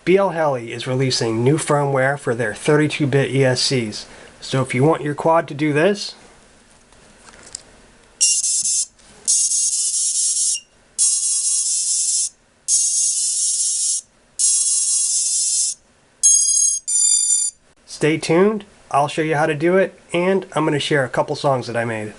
ELISE is releasing new firmware for their 32-bit ESCs. So if you want your quad to do this, stay tuned. I'll show you how to do it, and I'm going to share a couple songs that I made.